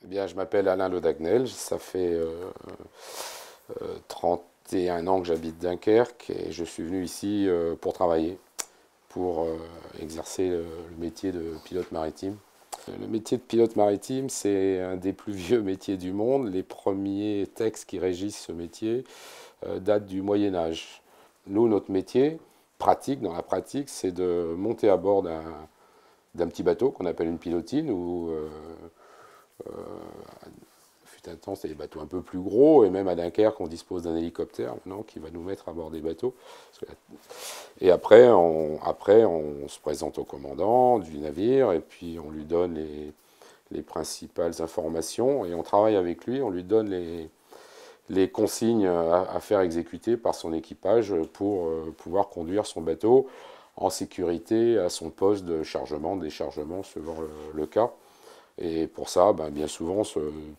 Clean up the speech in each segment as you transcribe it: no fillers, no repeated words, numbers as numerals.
Eh bien, je m'appelle Alain Laudagnel, ça fait 31 ans que j'habite Dunkerque et je suis venu ici pour travailler, pour exercer le métier de pilote maritime. Le métier de pilote maritime, c'est un des plus vieux métiers du monde. Les premiers textes qui régissent ce métier datent du Moyen Âge. Nous, notre métier, pratique, dans la pratique, c'est de monter à bord d'un petit bateau qu'on appelle une pilotine ou fut un temps, c'était des bateaux un peu plus gros, et même à Dunkerque, on dispose d'un hélicoptère maintenant qui va nous mettre à bord des bateaux. Et après, on se présente au commandant du navire, et puis on lui donne les principales informations, et on travaille avec lui, on lui donne les consignes à faire exécuter par son équipage pour pouvoir conduire son bateau en sécurité à son poste de chargement, déchargement, selon le cas. Et pour ça, ben, bien souvent,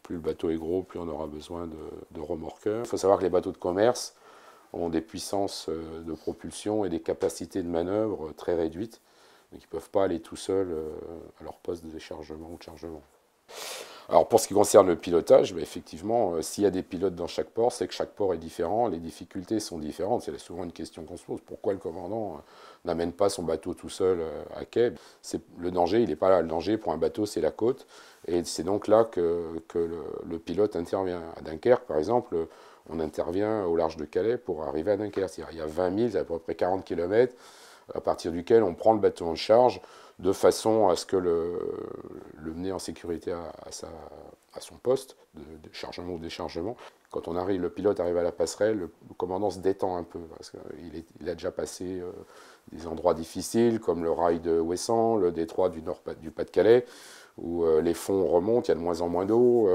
plus le bateau est gros, plus on aura besoin de remorqueurs. Il faut savoir que les bateaux de commerce ont des puissances de propulsion et des capacités de manœuvre très réduites. Donc ils ne peuvent pas aller tout seuls à leur poste de déchargement ou de chargement. Alors pour ce qui concerne le pilotage, ben, effectivement, s'il y a des pilotes dans chaque port, c'est que chaque port est différent, les difficultés sont différentes. C'est souvent une question qu'on se pose. Pourquoi le commandant n'amène pas son bateau tout seul à quai? Le danger, il n'est pas là. Le danger pour un bateau, c'est la côte. Et c'est donc là que le pilote intervient. À Dunkerque, par exemple, on intervient au large de Calais pour arriver à Dunkerque. Il y a 20 000, c'est à peu près 40 km, à partir duquel on prend le bateau en charge de façon à ce que le mener en sécurité à son poste de chargement ou déchargement. Quand on arrive, le pilote arrive à la passerelle, le commandant se détend un peu parce qu'il a déjà passé des endroits difficiles comme le rail de Ouessant, le détroit du Pas-de-Calais, où les fonds remontent, il y a de moins en moins d'eau.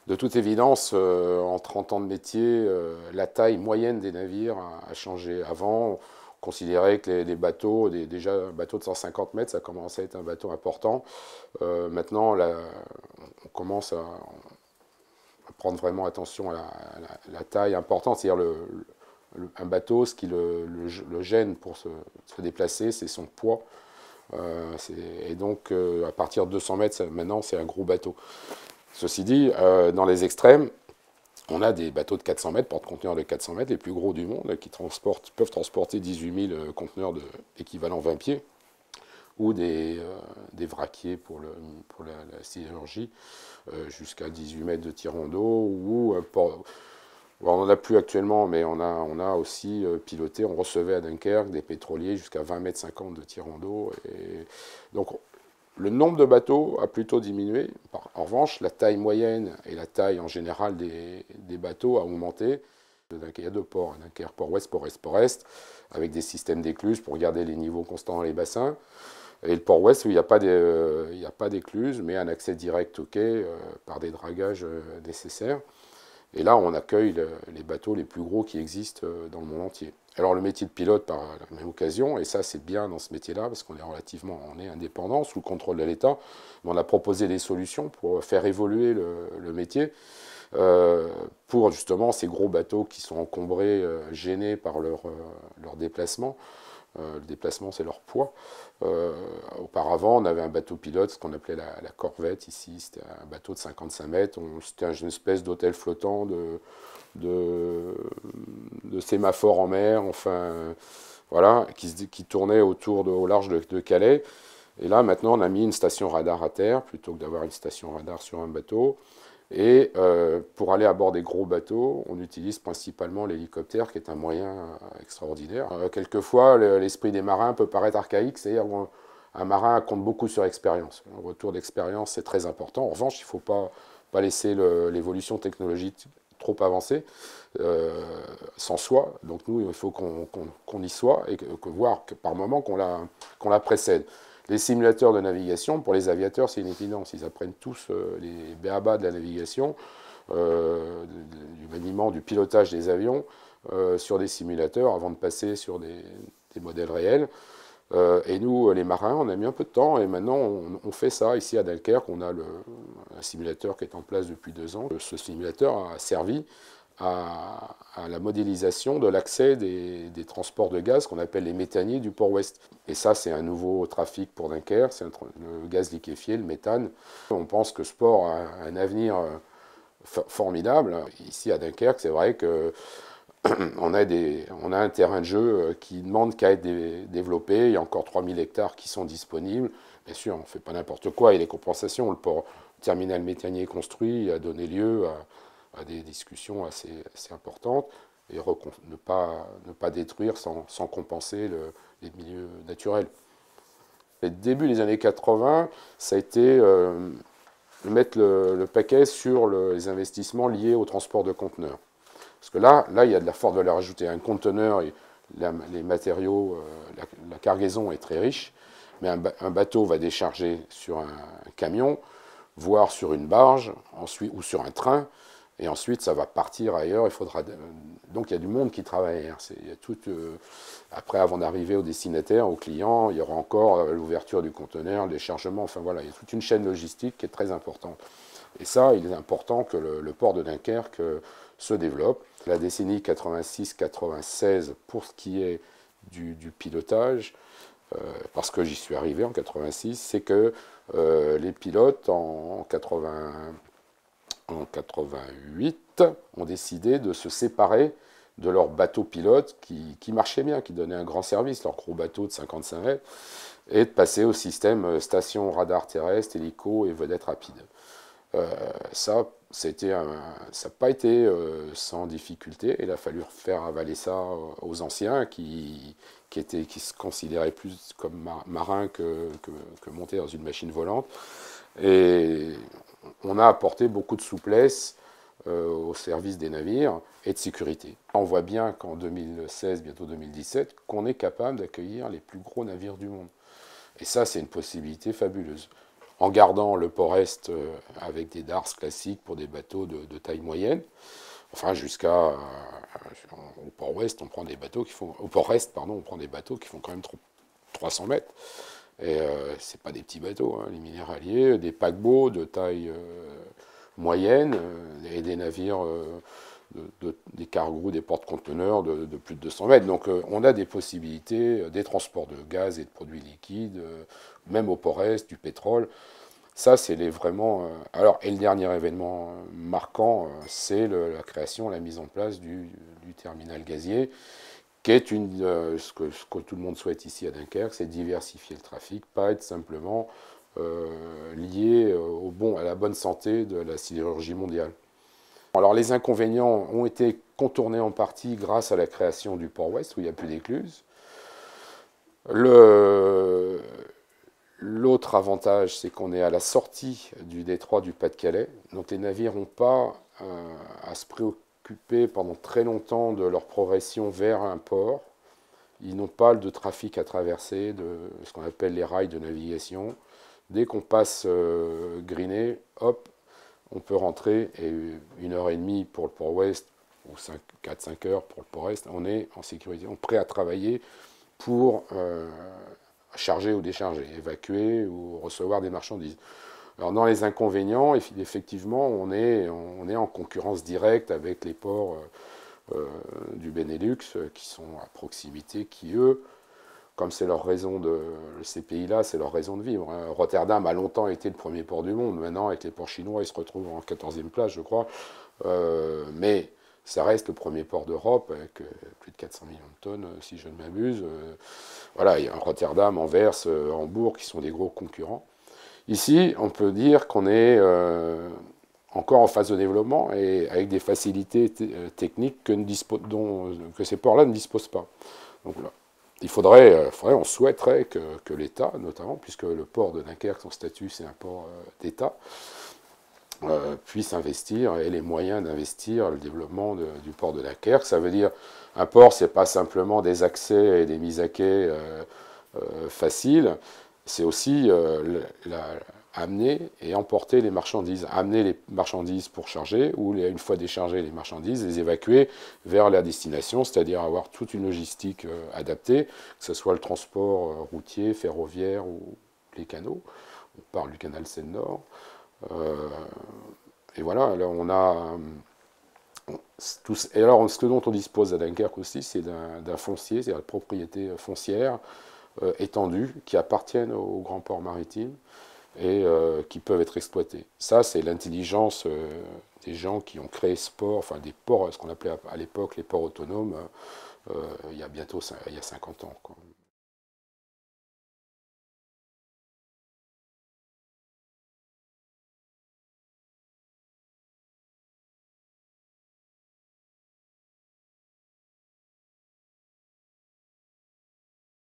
De toute évidence, en 30 ans de métier, la taille moyenne des navires a changé. Avant, on considérait que les bateaux, déjà un bateau de 150 mètres, ça commençait à être un bateau important. Maintenant, on commence à prendre vraiment attention à la taille importante. C'est-à-dire un bateau, ce qui le gêne pour se déplacer, c'est son poids. Et donc, à partir de 200 mètres, maintenant, c'est un gros bateau. Ceci dit, dans les extrêmes, on a des bateaux de 400 mètres, porte-conteneurs de 400 mètres, les plus gros du monde, qui peuvent transporter 18 000 conteneurs équivalent 20 pieds, ou des vraquiers pour la sidérurgie, jusqu'à 18 mètres de tirant d'eau, ou bon, on n'en a plus actuellement, mais on a aussi piloté, on recevait à Dunkerque des pétroliers jusqu'à 20 mètres 50 de tirant d'eau. Donc le nombre de bateaux a plutôt diminué. En revanche, la taille moyenne et la taille en général des bateaux a augmenté. Il y a deux ports, Dunkerque, port ouest, port est, port est, avec des systèmes d'écluses pour garder les niveaux constants dans les bassins. Et le port ouest, où il n'y a pas d'écluses, mais un accès direct au quai par des dragages nécessaires. Et là, on accueille les bateaux les plus gros qui existent dans le monde entier. Alors le métier de pilote, par la même occasion, et ça c'est bien dans ce métier-là, parce qu'on est indépendant, sous le contrôle de l'État, mais on a proposé des solutions pour faire évoluer le métier, pour justement ces gros bateaux qui sont encombrés, gênés par leur déplacement. Le déplacement, c'est leur poids. Auparavant, on avait un bateau pilote, ce qu'on appelait la corvette ici. C'était un bateau de 55 mètres. C'était une espèce d'hôtel flottant, de sémaphore en mer, enfin, voilà, qui tournait au large de Calais. Et là, maintenant, on a mis une station radar à terre, plutôt que d'avoir une station radar sur un bateau. Et pour aller à bord des gros bateaux, on utilise principalement l'hélicoptère, qui est un moyen extraordinaire. Quelquefois, l'esprit des marins peut paraître archaïque, c'est-à-dire qu'un marin compte beaucoup sur l'expérience. Le retour d'expérience, c'est très important. En revanche, il ne faut pas laisser l'évolution technologique trop avancée sans soi. Donc nous, il faut qu'on y soit et voir que par moment qu'on la précède. Les simulateurs de navigation, pour les aviateurs, c'est une évidence. Ils apprennent tous les b.a.-ba de la navigation, du maniement, du pilotage des avions sur des simulateurs avant de passer sur des modèles réels. Et nous, les marins, on a mis un peu de temps et maintenant on fait ça. Ici à Dunkerque, on a un simulateur qui est en place depuis 2 ans. Ce simulateur a servi à la modélisation de l'accès des transports de gaz qu'on appelle les méthaniers du port ouest. Et ça, c'est un nouveau trafic pour Dunkerque, c'est le gaz liquéfié, le méthane. On pense que ce port a un avenir formidable. Ici à Dunkerque, c'est vrai que on a un terrain de jeu qui demande qu'à être développé. Il y a encore 3000 hectares qui sont disponibles. Bien sûr, on ne fait pas n'importe quoi. Il y a les compensations. Le port terminal méthanier construit a donné lieu à des discussions assez importantes. Et ne pas détruire sans compenser les milieux naturels. Le début des années 80, ça a été mettre le paquet sur les investissements liés au transport de conteneurs. Parce que là, il y a de la forte valeur ajoutée. Un conteneur, les matériaux, la cargaison est très riche, mais un bateau va décharger sur un camion, voire sur une barge, ensuite, ou sur un train, et ensuite ça va partir ailleurs. Donc il y a du monde qui travaille. Il y a après, avant d'arriver au destinataire, au client, il y aura encore l'ouverture du conteneur, le déchargement. Enfin voilà, il y a toute une chaîne logistique qui est très importante. Et ça, il est important que le port de Dunkerque se développe. La décennie 86-96, pour ce qui est du pilotage, parce que j'y suis arrivé en 86, c'est que les pilotes en 88 ont décidé de se séparer de leur bateau pilote qui marchait bien, qui donnait un grand service, leur gros bateau de 55 mètres, et de passer au système station radar terrestre, hélico et vedette rapide. Ça n'a pas été sans difficulté. Il a fallu faire avaler ça aux anciens qui se considéraient plus comme marins que monter dans une machine volante. Et on a apporté beaucoup de souplesse au service des navires et de sécurité. On voit bien qu'en 2016, bientôt 2017, qu'on est capable d'accueillir les plus gros navires du monde. Et ça, c'est une possibilité fabuleuse. En gardant le port-est avec des darses classiques pour des bateaux de taille moyenne, enfin jusqu'à au port-ouest, on prend des bateaux qui font au port-est, pardon, on prend des bateaux qui font quand même 300 mètres. Et c'est pas des petits bateaux, hein, les minéraliers, des paquebots de taille moyenne et des navires, des cargos, des porte-conteneurs de plus de 200 mètres. Donc on a des possibilités, des transports de gaz et de produits liquides, même au port-est, du pétrole. Ça, c'est vraiment. Alors, et le dernier événement marquant, c'est la création, la mise en place du terminal gazier, qui est ce que tout le monde souhaite ici à Dunkerque, c'est diversifier le trafic, pas être simplement lié à la bonne santé de la sidérurgie mondiale. Alors les inconvénients ont été contournés en partie grâce à la création du port ouest, où il n'y a plus d'écluses. L'autre avantage, c'est qu'on est à la sortie du détroit du Pas-de-Calais, donc les navires n'ont pas à se préoccuper pendant très longtemps de leur progression vers un port. Ils n'ont pas de trafic à traverser, de ce qu'on appelle les rails de navigation. Dès qu'on passe Griné, hop, on peut rentrer, et 1h30 pour le port ouest, ou 4-5 heures pour le port est, on est en sécurité, on est prêt à travailler pour charger ou décharger, évacuer ou recevoir des marchandises. Alors dans les inconvénients, effectivement, on est en concurrence directe avec les ports du Benelux qui sont à proximité, qui eux, comme c'est leur raison ces pays-là, c'est leur raison de vivre. Hein. Rotterdam a longtemps été le premier port du monde. Maintenant, avec les ports chinois, ils se retrouvent en 14e place, je crois. Mais ça reste le premier port d'Europe, avec plus de 400 millions de tonnes, si je ne m'abuse. Voilà, il y a Rotterdam, Anvers, Hambourg, qui sont des gros concurrents. Ici, on peut dire qu'on est encore en phase de développement et avec des facilités techniques que ces ports-là ne disposent pas. Donc là, on souhaiterait que l'État, notamment, puisque le port de Dunkerque, son statut, c'est un port d'État, puisse investir et les moyens d'investir le développement du port de Dunkerque. Ça veut dire, un port, c'est pas simplement des accès et des mises à quai faciles, c'est aussi amener et emporter les marchandises, amener les marchandises pour charger, ou une fois déchargées les marchandises, les évacuer vers la destination, c'est-à-dire avoir toute une logistique adaptée, que ce soit le transport routier, ferroviaire ou les canaux. On parle du canal Seine-Nord. Et voilà, là Et alors, ce dont on dispose à Dunkerque aussi, c'est d'un foncier, c'est-à-dire de propriétés foncières étendues qui appartiennent au grand port maritime et qui peuvent être exploitées. Ça, c'est l'intelligence des gens qui ont créé ce port, enfin des ports, ce qu'on appelait à l'époque les ports autonomes, il y a bientôt il y a 50 ans, quoi.